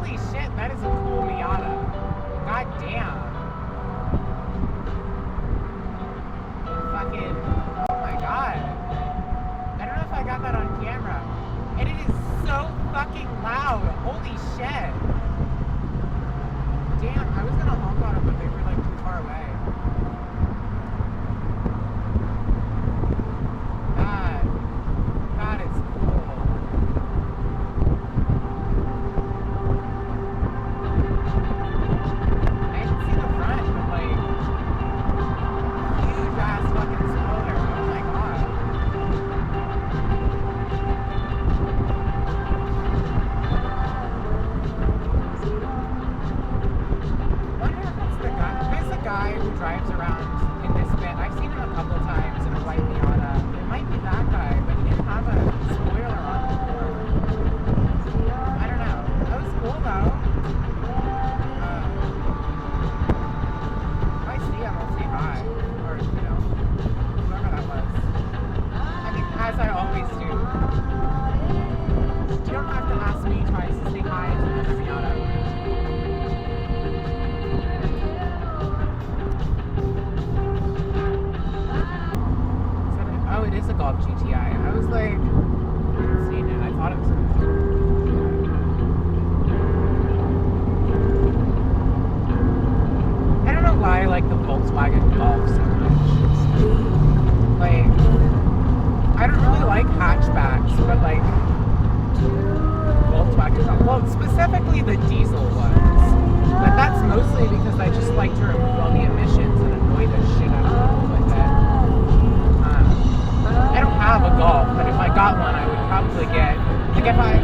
Holy shit, that is a cool Miata. God damn. Fucking, oh my god. I don't know if I got that on camera. And it is so fucking loud. Holy shit. Damn, I was gonna honk on them, but they were like too far away. God, it's cool. I can see the front, but like, huge ass fucking spoiler. Oh my god. I wonder if it's the guy. There's a guy who drives around in this bit. I've seen him a couple times in a white Miata. It might be that guy, but he didn't have a spoiler on before. I don't know. That was cool though. If I see him, I'll say hi. Or, you know, whoever that was. I mean, as I always do. You don't have to ask me twice to say hi to another Miata. Oh, it is a Golf GTI. I was like, I haven't seen it. I thought it was a I don't know why I like the Volkswagen Golf so much. Like, I don't really like hatchbacks, but like Volkswagen Golf. Well, specifically the diesel ones. But that's mostly because I just like to remove all the emissions and annoy the shit out of people with it. I don't have a Golf, but if I got one, I would probably get, like if I,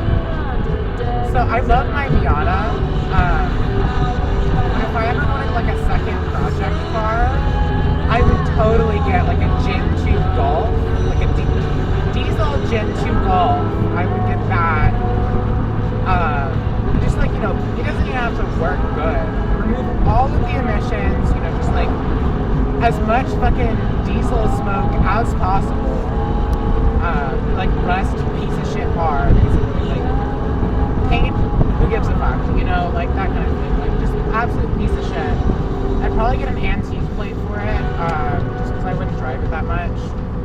so I love my Miata, but if I ever wanted like a second project car, I would totally get like a Gen 2 Golf, like a diesel Gen 2 Golf. I would get that. Just like, you know, it doesn't even have to work good. Remove all of the emissions, you know, just like as much fucking diesel smoke as possible. Like rust piece of shit car, basically. Like paint, who gives a fuck, you know, like that kind of thing. Like just absolute piece of shit. I'd probably get an antique plate for it, just because I wouldn't drive it that much.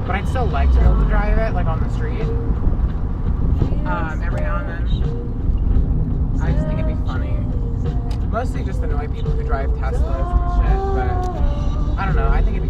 But I'd still like to be able to drive it, like on the street. Every now and then. I just think it'd be funny. Mostly just annoy people who drive Teslas and shit, but I don't know, I think it'd be